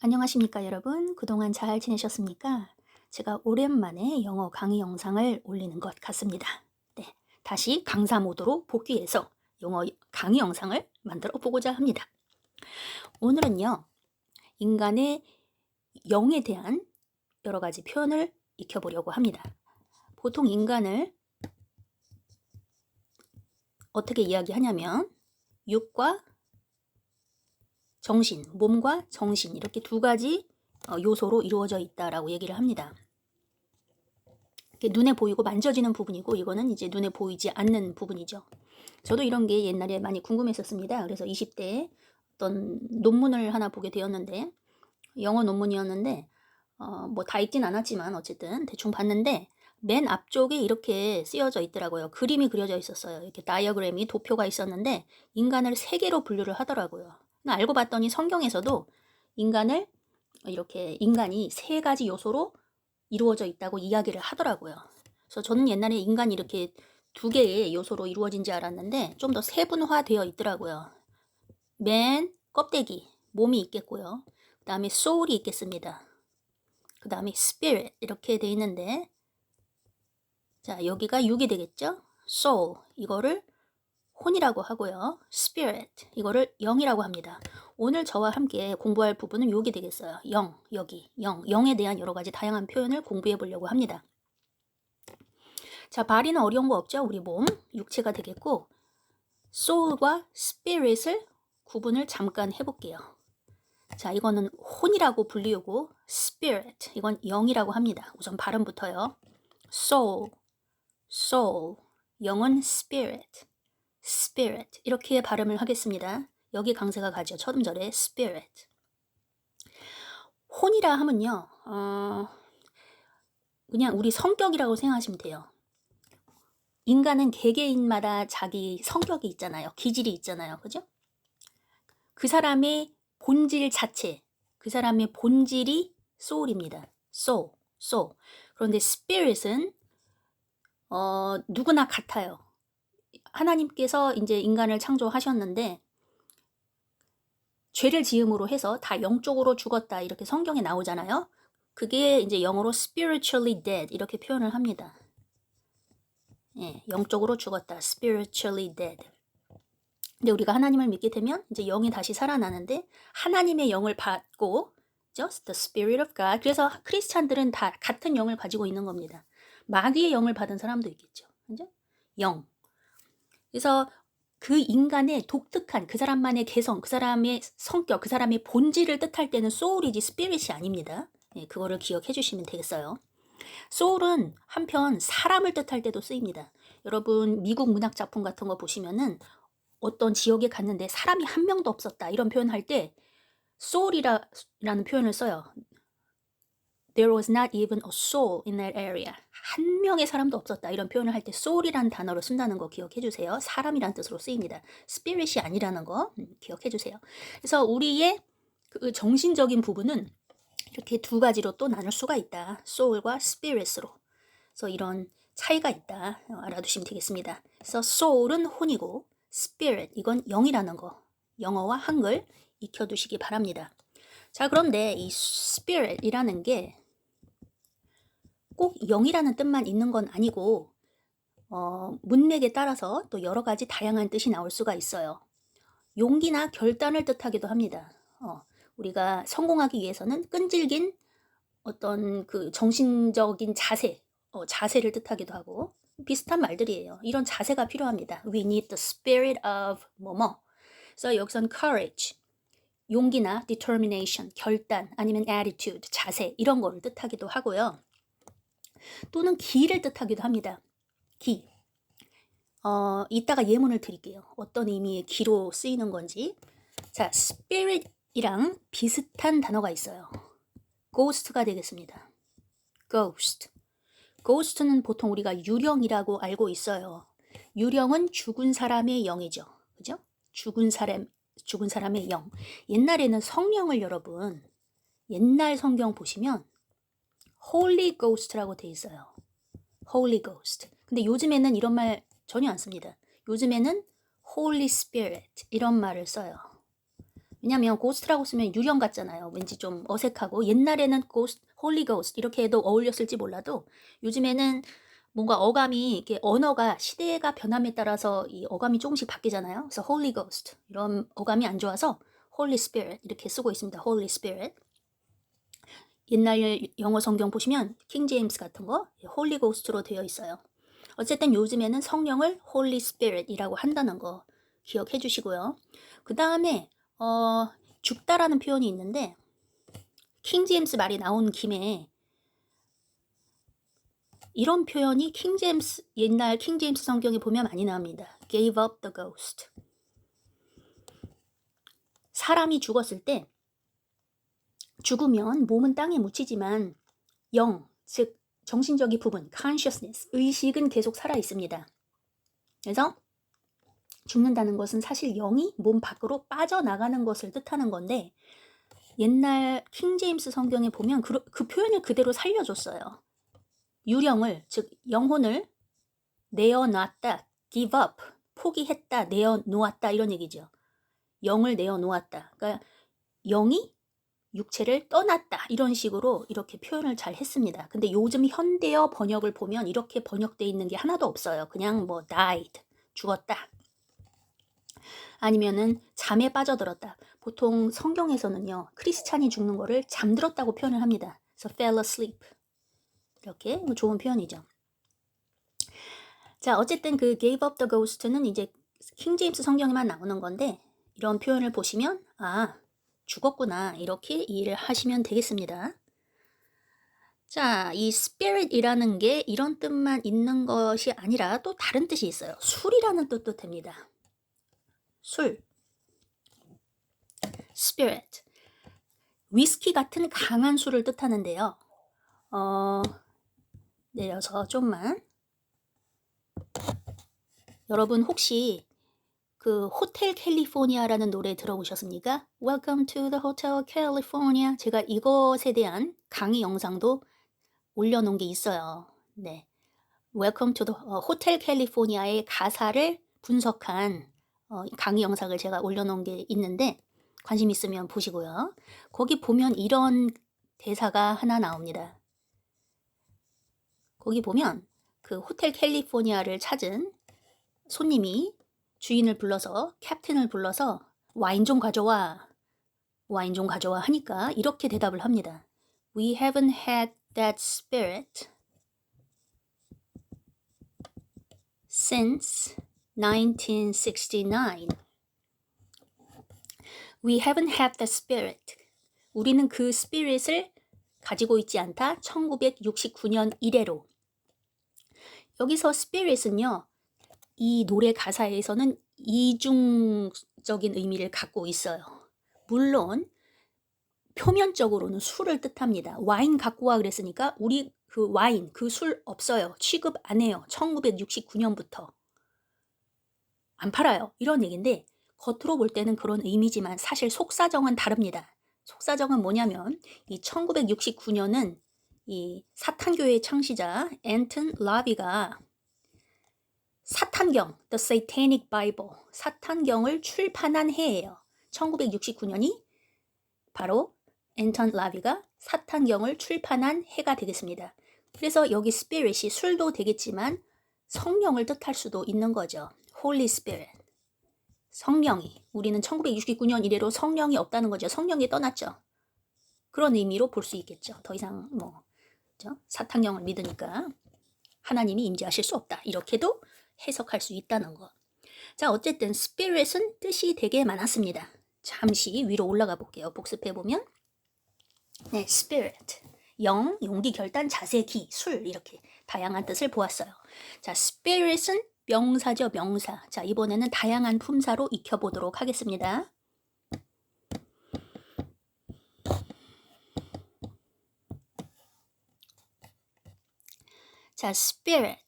안녕하십니까 여러분. 그동안 잘 지내셨습니까? 제가 오랜만에 영어 강의 영상을 올리는 것 같습니다. 네, 다시 강사 모드로 복귀해서 영어 강의 영상을 만들어 보고자 합니다. 오늘은요, 인간의 영에 대한 여러 가지 표현을 익혀보려고 합니다. 보통 인간을 어떻게 이야기하냐면 육과 정신, 몸과 정신 이렇게 두 가지 요소로 이루어져 있다라고 얘기를 합니다. 눈에 보이고 만져지는 부분이고 이거는 이제 눈에 보이지 않는 부분이죠. 저도 이런 게 옛날에 많이 궁금했었습니다. 그래서 20대에 어떤 논문을 하나 보게 되었는데 영어 논문이었는데 뭐 다 읽진 않았지만 어쨌든 대충 봤는데 맨 앞쪽에 이렇게 쓰여져 있더라고요. 그림이 그려져 있었어요. 이렇게 다이어그램이 도표가 있었는데 인간을 세 개로 분류를 하더라고요. 알고 봤더니 성경에서도 인간을 이렇게 인간이 세 가지 요소로 이루어져 있다고 이야기를 하더라고요. 그래서 저는 옛날에 인간이 이렇게 두 개의 요소로 이루어진지 알았는데 좀 더 세분화되어 있더라고요. 맨 껍데기, 몸이 있겠고요. 그 다음에 soul이 있겠습니다. 그 다음에 spirit 이렇게 돼 있는데 자 여기가 육이 되겠죠? soul 이거를 혼이라고 하고요. spirit 이거를 영이라고 합니다. 오늘 저와 함께 공부할 부분은 욕이 되겠어요. 영, 여기, 영에 대한 여러 가지 다양한 표현을 공부해 보려고 합니다. 자, 바리는 어려운 거 없죠? 우리 몸, 육체가 되겠고 soul과 spirit을 구분을 잠깐 해볼게요. 자, 이거는 혼이라고 불리우고 spirit, 이건 영이라고 합니다. 우선 발음부터요. soul, soul, 영은 spirit, spirit 이렇게 발음을 하겠습니다. 여기 강세가 가죠. 첫 음절에 spirit. 혼이라 하면요. 그냥 우리 성격이라고 생각하시면 돼요. 인간은 개개인마다 자기 성격이 있잖아요. 기질이 있잖아요. 그죠? 그 사람의 본질 자체, 그 사람의 본질이 soul입니다. soul, soul. 그런데 spirit은 누구나 같아요. 하나님께서 이제 인간을 창조하셨는데 죄를 지음으로 해서 다 영적으로 죽었다 이렇게 성경에 나오잖아요. 그게 이제 영어로 spiritually dead 이렇게 표현을 합니다. 예, 영적으로 죽었다. spiritually dead. 근데 우리가 하나님을 믿게 되면 이제 영이 다시 살아나는데 하나님의 영을 받고 just the spirit of God. 그래서 크리스찬들은 다 같은 영을 가지고 있는 겁니다. 마귀의 영을 받은 사람도 있겠죠. 그죠? 영. 그래서 그 인간의 독특한 그 사람만의 개성, 그 사람의 성격, 그 사람의 본질을 뜻할 때는 soul이지 spirit이 아닙니다. 예, 그거를 기억해 주시면 되겠어요. soul은 한편 사람을 뜻할 때도 쓰입니다. 여러분 미국 문학 작품 같은 거 보시면은 어떤 지역에 갔는데 사람이 한 명도 없었다 이런 표현할 때 soul이라는 표현을 써요. There was not even a soul in that area. 한 명의 사람도 없었다 이런 표현을 할 때 soul이라는 단어를 쓴다는 거 기억해 주세요. 사람이란 뜻으로 쓰입니다. spirit이 아니라는 거 기억해 주세요. 그래서 우리의 그 정신적인 부분은 이렇게 두 가지로 또 나눌 수가 있다. soul과 spirit으로. 그래서 이런 차이가 있다. 알아두시면 되겠습니다. 그래서 soul은 혼이고 spirit 이건 영이라는 거. 영어와 한글 익혀두시기 바랍니다. 자, 그런데 이 spirit이라는 게 꼭 영이라는 뜻만 있는 건 아니고 문맥에 따라서 또 여러 가지 다양한 뜻이 나올 수가 있어요. 용기나 결단을 뜻하기도 합니다. 우리가 성공하기 위해서는 끈질긴 어떤 그 정신적인 자세, 자세를 뜻하기도 하고 비슷한 말들이에요. 이런 자세가 필요합니다. We need the spirit of 뭐뭐. 그래서 여기선 courage, 용기나 determination, 결단, 아니면 attitude, 자세 이런 거를 뜻하기도 하고요. 또는 기를 뜻하기도 합니다. 기. 이따가 예문을 드릴게요. 어떤 의미의 기로 쓰이는 건지. 자, spirit이랑 비슷한 단어가 있어요. ghost가 되겠습니다. ghost. ghost는 보통 우리가 유령이라고 알고 있어요. 유령은 죽은 사람의 영이죠. 그죠? 죽은 사람의 영. 옛날에는 성령을 여러분, 옛날 성경 보시면 Holy Ghost라고 돼 있어요. Holy Ghost. 근데 요즘에는 이런 말 전혀 안 씁니다. 요즘에는 Holy Spirit 이런 말을 써요. 왜냐면 고스트라고 쓰면 유령 같잖아요. 왠지 좀 어색하고 옛날에는 고스트, 홀리 고스트 이렇게 해도 어울렸을지 몰라도 요즘에는 뭔가 어감이 이렇게 언어가 시대가 변함에 따라서 이 어감이 조금씩 바뀌잖아요. 그래서 홀리 고스트 이런 어감이 안 좋아서 홀리 스피릿 이렇게 쓰고 있습니다. 홀리 스피릿. 옛날 영어 성경 보시면 킹 제임스 같은 거 홀리 고스트로 되어 있어요. 어쨌든 요즘에는 성령을 홀리 스피릿이라고 한다는 거 기억해 주시고요. 그 다음에 죽다라는 표현이 있는데 킹 제임스 말이 나온 김에 이런 표현이 옛날 킹 제임스 성경에 보면 많이 나옵니다. Gave up the ghost. 사람이 죽었을 때 죽으면 몸은 땅에 묻히지만 영, 즉 정신적인 부분, consciousness, 의식은 계속 살아 있습니다. 그래서 죽는다는 것은 사실 영이 몸 밖으로 빠져나가는 것을 뜻하는 건데 옛날 킹 제임스 성경에 보면 그 표현을 그대로 살려줬어요. 유령을, 즉 영혼을 내어놨다, give up, 포기했다, 내어놓았다 이런 얘기죠. 영을 내어놓았다. 그러니까 영이 육체를 떠났다 이런 식으로 이렇게 표현을 잘 했습니다. 근데 요즘 현대어 번역을 보면 이렇게 번역돼 있는 게 하나도 없어요. 그냥 뭐 died, 죽었다. 아니면은 잠에 빠져들었다. 보통 성경에서는요. 크리스찬이 죽는 거를 잠들었다고 표현을 합니다. 그래서 fell asleep. 이렇게 좋은 표현이죠. 자, 어쨌든 그 gave up the ghost는 이제 킹 제임스 성경에만 나오는 건데 이런 표현을 보시면 죽었구나 이렇게 이해를 하시면 되겠습니다. 자, 이 spirit이라는 게 이런 뜻만 있는 것이 아니라 또 다른 뜻이 있어요. 술이라는 뜻도 됩니다. 술, spirit, 위스키 같은 강한 술을 뜻하는데요. 내려서 좀만. 여러분 혹시 그 호텔 캘리포니아라는 노래 들어보셨습니까? Welcome to the Hotel California. 제가 이것에 대한 강의 영상도 올려놓은 게 있어요. 네, Welcome to the 호텔 캘리포니아의 가사를 분석한 강의 영상을 제가 올려놓은 게 있는데 관심 있으면 보시고요. 거기 보면 이런 대사가 하나 나옵니다. 거기 보면 그 호텔 캘리포니아를 찾은 손님이 주인을 불러서 캡틴을 불러서 와인 좀 가져와 하니까 이렇게 대답을 합니다. We haven't had that spirit since 1969. We haven't had that spirit. 우리는 그 spirit을 가지고 있지 않다. 1969년 이래로. 여기서 spirit은요. 이 노래 가사에서는 이중적인 의미를 갖고 있어요. 물론 표면적으로는 술을 뜻합니다. 와인 갖고 와 그랬으니까 우리 그 와인, 그 술 없어요. 취급 안 해요. 1969년부터. 안 팔아요. 이런 얘기인데 겉으로 볼 때는 그런 의미지만 사실 속사정은 다릅니다. 속사정은 뭐냐면 이 1969년은 이 사탄교회의 창시자 앤튼 라비가 사탄경, The Satanic Bible, 사탄경을 출판한 해예요. 1969년이 바로 앤턴 라비가 사탄경을 출판한 해가 되겠습니다. 그래서 여기 spirit이 술도 되겠지만 성령을 뜻할 수도 있는 거죠. Holy Spirit. 성령이, 우리는 1969년 이래로 성령이 없다는 거죠. 성령이 떠났죠. 그런 의미로 볼 수 있겠죠. 더 이상 사탄경을 믿으니까 하나님이 임재하실 수 없다. 이렇게도 해석할 수 있다는 거. 자, 어쨌든 spirit은 뜻이 되게 많았습니다. 잠시 위로 올라가 볼게요. 복습해 보면 네, spirit, 영, 용기, 결단, 자세, 기, 술 이렇게 다양한 뜻을 보았어요. 자, spirit은 명사죠, 명사. 자, 이번에는 다양한 품사로 익혀보도록 하겠습니다. 자, spirit.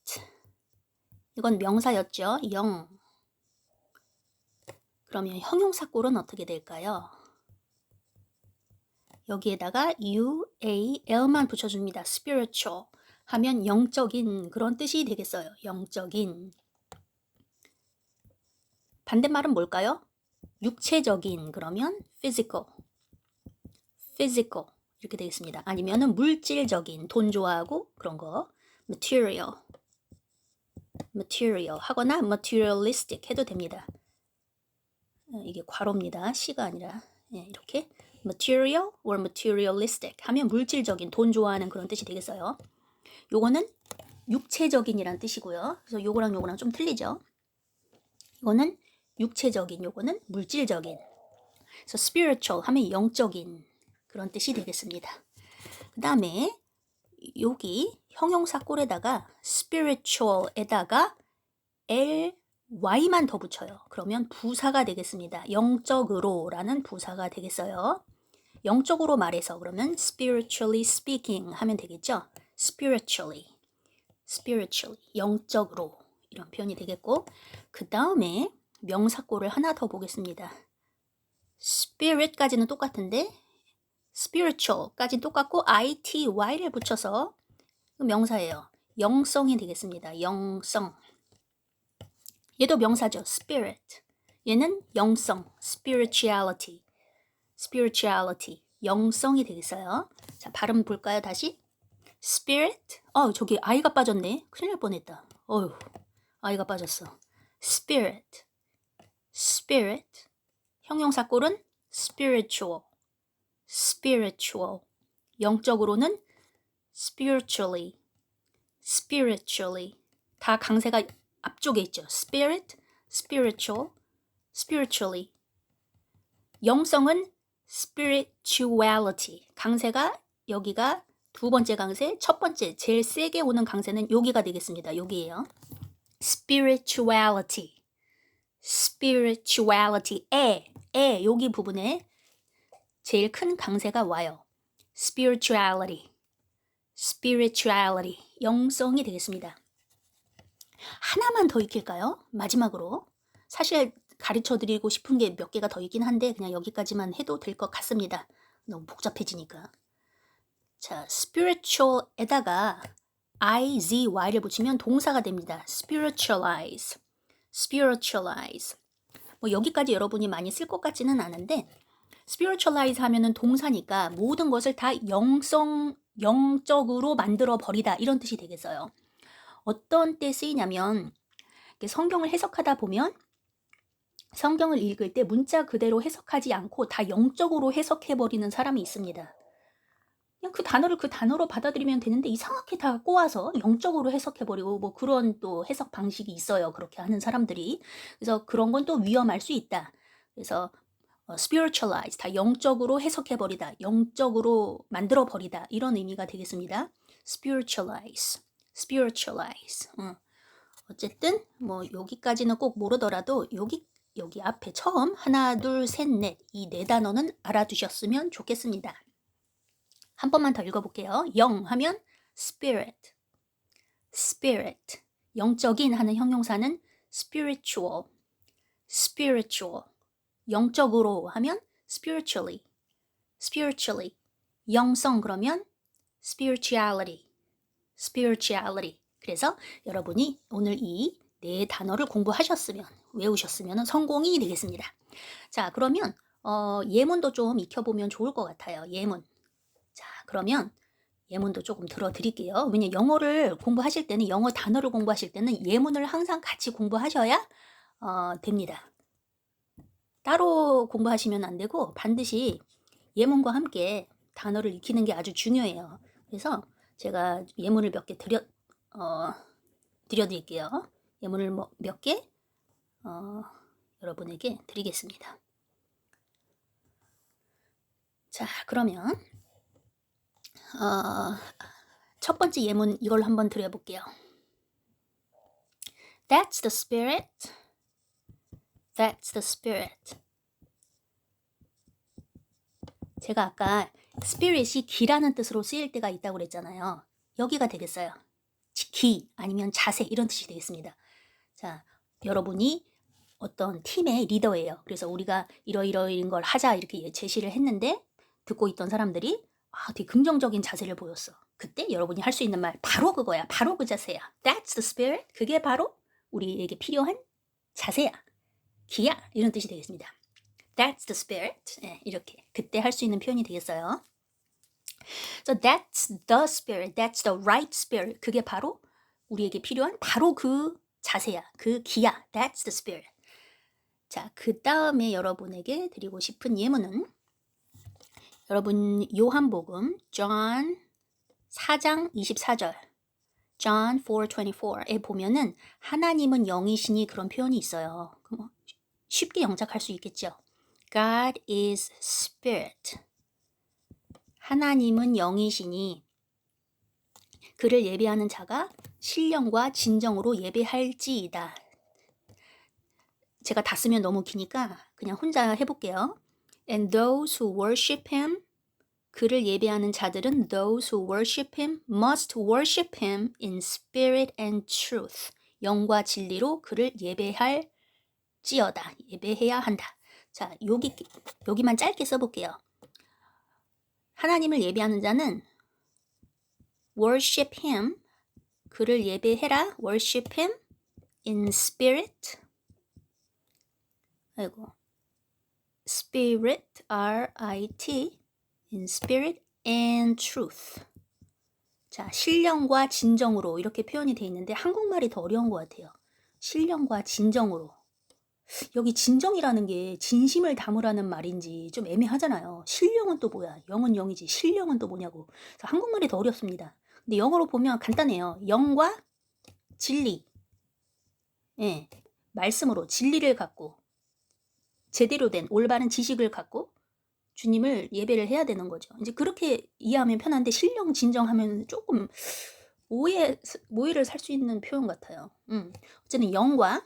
이건 명사였죠. 영. 그러면 형용사꼴은 어떻게 될까요? 여기에다가 UAL만 붙여줍니다. spiritual 하면 영적인 그런 뜻이 되겠어요. 영적인. 반대말은 뭘까요? 육체적인 그러면 physical, physical 이렇게 되겠습니다. 아니면은 물질적인, 돈 좋아하고 그런 거, material, material 하거나 materialistic 해도 됩니다. 이게 괄호입니다. C가 아니라 이렇게 material or materialistic 하면 물질적인, 돈 좋아하는 그런 뜻이 되겠어요. 요거는 육체적인이란 뜻이고요. 그래서 요거랑 요거랑 좀 틀리죠. 이거는 육체적인, 요거는 물질적인. 그래서 spiritual 하면 영적인 그런 뜻이 되겠습니다. 그 다음에 여기 형용사 꼴에다가 spiritual에다가 ly만 더 붙여요. 그러면 부사가 되겠습니다. 영적으로 라는 부사가 되겠어요. 영적으로 말해서 그러면 spiritually speaking 하면 되겠죠. spiritually, spiritually, 영적으로 이런 표현이 되겠고, 그 다음에 명사꼴을 하나 더 보겠습니다. spirit까지는 똑같은데 spiritual까지는 똑같고 ity를 붙여서 명사예요. 영성이 되겠습니다. 영성. 얘도 명사죠. spirit. 얘는 영성, spirituality, spirituality, 영성이 되겠어요. 자, 발음 볼까요? 다시. spirit. 저기 I가 빠졌네. 큰일 날 뻔했다. 어휴, I가 빠졌어. spirit, spirit. 형용사 꼴은 spiritual, spiritual. 영적으로는 spiritually, spiritually. 다 강세가 앞쪽에 있죠. spirit, spiritual, spiritually. 영성은 spirituality. 강세가 여기가 두 번째 강세, 첫 번째 제일 세게 오는 강세는 여기가 되겠습니다. 여기예요. spirituality, spirituality. 여기 부분에 제일 큰 강세가 와요. spirituality, spirituality. 영성이 되겠습니다. 하나만 더 익힐까요? 마지막으로. 사실 가르쳐 드리고 싶은 게 몇 개가 더 있긴 한데 그냥 여기까지만 해도 될 것 같습니다. 너무 복잡해지니까. 자, spiritual에다가 izy를 붙이면 동사가 됩니다. spiritualize, spiritualize. 뭐 여기까지 여러분이 많이 쓸 것 같지는 않은데 spiritualize 하면은 동사니까 모든 것을 다 영적으로 만들어 버리다 이런 뜻이 되겠어요. 어떤 때 쓰이냐면 성경을 해석하다 보면 성경을 읽을 때 문자 그대로 해석하지 않고 다 영적으로 해석해버리는 사람이 있습니다. 그냥 그 단어를 그 단어로 받아들이면 되는데 이상하게 다 꼬아서 영적으로 해석해버리고 뭐 그런 또 해석 방식이 있어요. 그렇게 하는 사람들이. 그래서 그런 건 또 위험할 수 있다. 그래서 spiritualize, 다 영적으로 해석해버리다, 영적으로 만들어버리다 이런 의미가 되겠습니다. spiritualize, spiritualize. 어쨌든 뭐 여기까지는 꼭 모르더라도 여기 앞에 처음 하나, 둘, 셋, 넷 이 네 단어는 알아두셨으면 좋겠습니다. 한 번만 더 읽어볼게요. 영 하면 spirit, spirit. 영적인 하는 형용사는 spiritual, spiritual. 영적으로 하면 spiritually, spiritually. 영성 그러면 spirituality, spirituality. 그래서 여러분이 오늘 이 네 단어를 공부하셨으면 외우셨으면 성공이 되겠습니다. 자, 그러면 예문도 좀 익혀보면 좋을 것 같아요. 예문. 자, 그러면 예문도 조금 들어드릴게요. 왜냐면 영어를 공부하실 때는 영어 단어를 공부하실 때는 예문을 항상 같이 공부하셔야 됩니다. 따로 공부하시면 안 되고 반드시 예문과 함께 단어를 익히는 게 아주 중요해요. 그래서 제가 예문을 몇 개 드려드릴게요. 예문을 몇 개 여러분에게 드리겠습니다. 자, 그러면 첫 번째 예문 이걸 한번 드려볼게요. That's the spirit. That's the spirit. 제가 아까 spirit이 기라는 뜻으로 쓰일 때가 있다고 그랬잖아요. 여기가 되겠어요. 기 아니면 자세 이런 뜻이 되겠습니다. 자, 여러분이 어떤 팀의 리더예요. 그래서 우리가 이러이러인 걸 하자 이렇게 제시를 했는데 듣고 있던 사람들이 되게 긍정적인 자세를 보였어. 그때 여러분이 할 수 있는 말 바로 그거야. 바로 그 자세야. That's the spirit. 그게 바로 우리에게 필요한 자세야. 기야. 이런 뜻이 되겠습니다. That's the spirit. 예, 이렇게 그때 할 수 있는 표현이 되겠어요. So that's the spirit. That's the right spirit. 그게 바로 우리에게 필요한 바로 그 자세야. 그 기야. That's the spirit. 자, 그 다음에 여러분에게 드리고 싶은 예문은 여러분 요한복음 John 4장 24절 John 4:24에 보면은 하나님은 영이시니 그런 표현이 있어요. 그럼 쉽게 영작할 수 있겠죠. God is spirit. 하나님은 영이시니 그를 예배하는 자가 신령과 진정으로 예배할지이다. 제가 다 쓰면 너무 기니까 그냥 혼자 해볼게요. And those who worship him, 그를 예배하는 자들은 those who worship him must worship him in spirit and truth. 영과 진리로 그를 예배할지어다. 예배해야 한다. 자, 여기만 짧게 써볼게요. 하나님을 예배하는 자는 worship him, 그를 예배해라. worship him in spirit. spirit, R-I-T, in spirit and truth. 자, 신령과 진정으로 이렇게 표현이 되어 있는데 한국말이 더 어려운 것 같아요. 신령과 진정으로. 여기 진정이라는 게 진심을 담으라는 말인지 좀 애매하잖아요. 신령은 또 뭐야? 영은 영이지. 신령은 또 뭐냐고. 그래서 한국말이 더 어렵습니다. 근데 영어로 보면 간단해요. 영과 진리. 예, 말씀으로 진리를 갖고 제대로 된 올바른 지식을 갖고 주님을 예배를 해야 되는 거죠. 이제 그렇게 이해하면 편한데 신령 진정하면 조금 오해를 살 수 있는 표현 같아요. 어쨌든 영과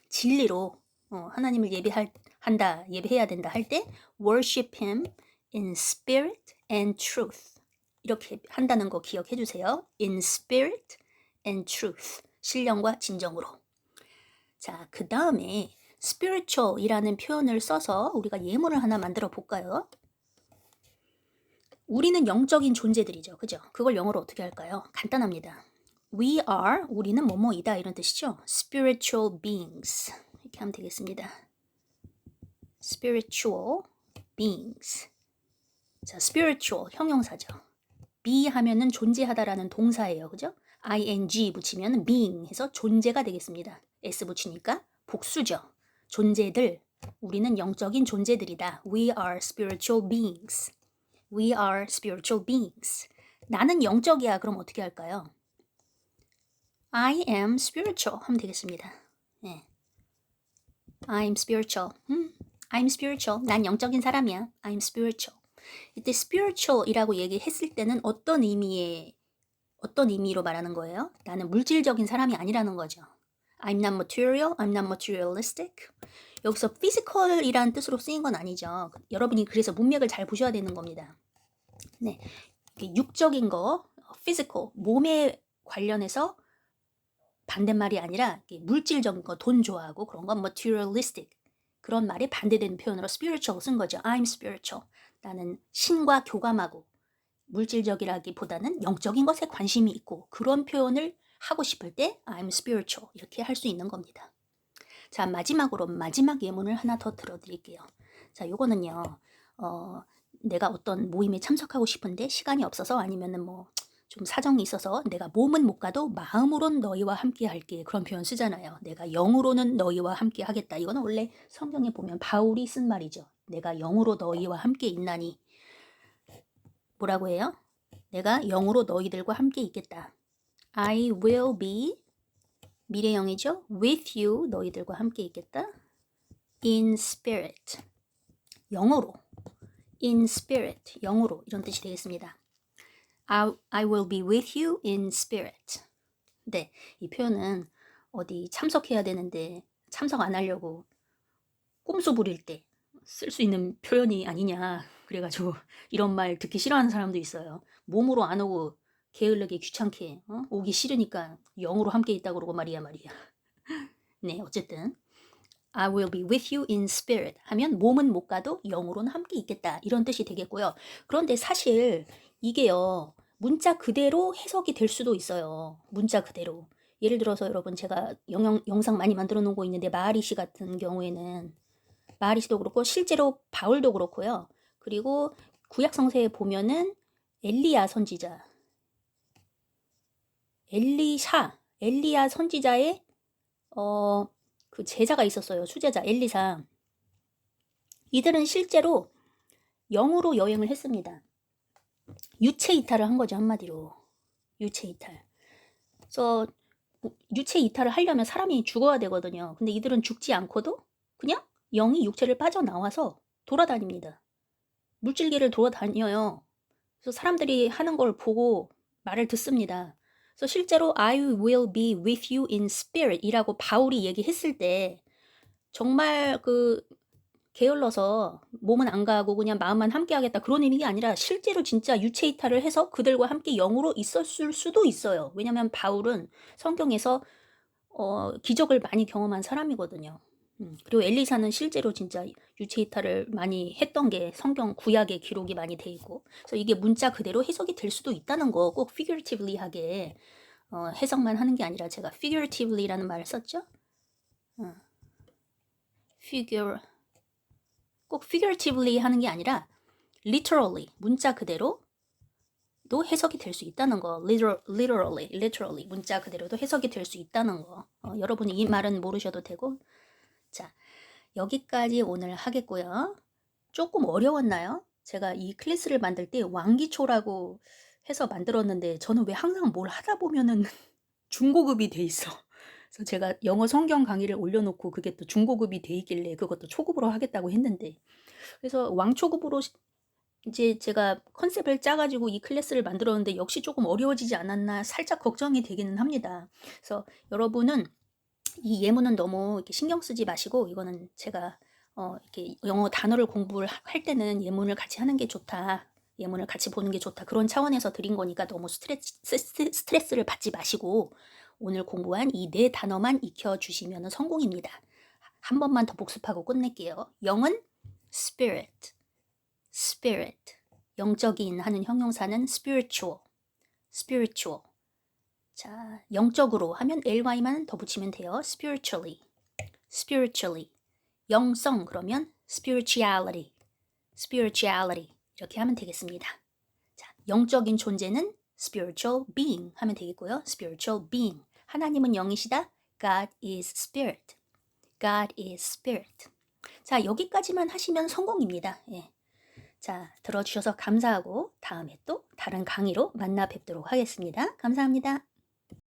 진리로 하나님을 예배해야 된다 할 때 worship him in spirit and truth 이렇게 한다는 거 기억해 주세요. in spirit and truth 신령과 진정으로. 자, 그 다음에 spiritual이라는 표현을 써서 우리가 예문을 하나 만들어 볼까요? 우리는 영적인 존재들이죠. 그죠? 그걸 영어로 어떻게 할까요? 간단합니다. We are, 우리는 뭐뭐이다 이런 뜻이죠. spiritual beings 이렇게 하면 되겠습니다. spiritual beings. 자, spiritual 형용사죠. be 하면은 존재하다라는 동사예요. 그죠? ing 붙이면 being 해서 존재가 되겠습니다. s 붙이니까 복수죠. 존재들, 우리는 영적인 존재들이다. We are spiritual beings. We are spiritual beings. 나는 영적이야. 그럼 어떻게 할까요? I am spiritual 하면 되겠습니다. 네. I'm spiritual. I'm spiritual. 난 영적인 사람이야. I'm spiritual. 이때 spiritual이라고 얘기했을 때는 어떤 의미로 말하는 거예요? 나는 물질적인 사람이 아니라는 거죠. I'm not material. I'm not materialistic. 여기서 physical이라는 뜻으로 쓰인 건 아니죠. 여러분이 그래서 문맥을 잘 보셔야 되는 겁니다. 네, 육적인 거, physical, 몸에 관련해서 반대말이 아니라 물질적인 거, 돈 좋아하고 그런 건 materialistic. 그런 말에 반대되는 표현으로 spiritual 쓴 거죠. I'm spiritual. 나는 신과 교감하고 물질적이라기보다는 영적인 것에 관심이 있고 그런 표현을 하고 싶을 때 I'm spiritual 이렇게 할 수 있는 겁니다. 자, 마지막으로 마지막 예문을 하나 더 들어드릴게요. 자, 요거는요. 내가 어떤 모임에 참석하고 싶은데 시간이 없어서 아니면은 뭐 좀 사정이 있어서 내가 몸은 못 가도 마음으론 너희와 함께 할게. 그런 표현 쓰잖아요. 내가 영으로는 너희와 함께 하겠다. 이거는 원래 성경에 보면 바울이 쓴 말이죠. 내가 영으로 너희와 함께 있나니. 뭐라고 해요? 내가 영으로 너희들과 함께 있겠다. I will be 미래형이죠. with you 너희들과 함께 있겠다. in spirit 영으로 in spirit 영으로 이런 뜻이 되겠습니다. I will be with you in spirit. 네, 이 표현은 어디 참석해야 되는데 참석 안 하려고 꼼수 부릴 때 쓸 수 있는 표현이 아니냐. 그래가지고 이런 말 듣기 싫어하는 사람도 있어요. 몸으로 안 오고 게을르게 귀찮게 오기 싫으니까 영으로 함께 있다고 그러고 말이야. 네, 어쨌든 I will be with you in spirit 하면 몸은 못 가도 영으로는 함께 있겠다 이런 뜻이 되겠고요. 그런데 사실 이게요. 문자 그대로 해석이 될 수도 있어요. 문자 그대로. 예를 들어서 여러분 제가 영상 많이 만들어 놓은 거 있는데 마아리 씨 같은 경우에는 마리스도 그렇고 실제로 바울도 그렇고요. 그리고 구약 성서에 보면은 엘리야 선지자, 엘리야 선지자의 그 제자가 있었어요. 수제자 엘리사. 이들은 실제로 영으로 여행을 했습니다. 유체 이탈을 한 거죠, 한마디로. 유체 이탈. 그래서 유체 이탈을 하려면 사람이 죽어야 되거든요. 근데 이들은 죽지 않고도 그냥 영이 육체를 빠져나와서 돌아다닙니다. 물질계를 돌아다녀요. 그래서 사람들이 하는 걸 보고 말을 듣습니다. 그래서 실제로 I will be with you in spirit 이라고 바울이 얘기했을 때 정말 그 게을러서 몸은 안 가고 그냥 마음만 함께 하겠다 그런 의미가 아니라 실제로 진짜 유체 이탈을 해서 그들과 함께 영으로 있었을 수도 있어요. 왜냐하면 바울은 성경에서 기적을 많이 경험한 사람이거든요. 그리고 엘리사는 실제로 진짜 유체 이탈을 많이 했던 게 성경 구약에 기록이 많이 돼 있고, 그래서 이게 문자 그대로 해석이 될 수도 있다는 거 꼭 figuratively하게 해석만 하는 게 아니라 제가 figuratively라는 말을 썼죠. 꼭 figuratively 하는 게 아니라 literally 문자 그대로도 해석이 될 수 있다는 거. literally 문자 그대로도 해석이 될 수 있다는 거. 여러분이 이 말은 모르셔도 되고. 자, 여기까지 오늘 하겠고요. 조금 어려웠나요? 제가 이 클래스를 만들 때 왕기초라고 해서 만들었는데 저는 왜 항상 뭘 하다 보면은 중고급이 돼 있어. 그래서 제가 영어 성경 강의를 올려놓고 그게 또 중고급이 돼 있길래 그것도 초급으로 하겠다고 했는데, 그래서 왕초급으로 이제 제가 컨셉을 짜가지고 이 클래스를 만들었는데 역시 조금 어려워지지 않았나 살짝 걱정이 되기는 합니다. 그래서 여러분은 이 예문은 너무 이렇게 신경 쓰지 마시고, 이거는 제가 이렇게 영어 단어를 공부를 할 때는 예문을 같이 하는 게 좋다, 예문을 같이 보는 게 좋다, 그런 차원에서 드린 거니까 너무 스트레스를 받지 마시고 오늘 공부한 이 4단어만 익혀주시면 성공입니다. 한 번만 더 복습하고 끝낼게요. 영은 spirit, 영적인 하는 형용사는 spiritual. 자, 영적으로 하면 ly만 더 붙이면 돼요. spiritually. 영성 그러면 spirituality. 이렇게 하면 되겠습니다. 자, 영적인 존재는 spiritual being 하면 되겠고요. spiritual being. 하나님은 영이시다. God is spirit. 자, 여기까지만 하시면 성공입니다. 예. 자, 들어주셔서 감사하고 다음에 또 다른 강의로 만나 뵙도록 하겠습니다. 감사합니다.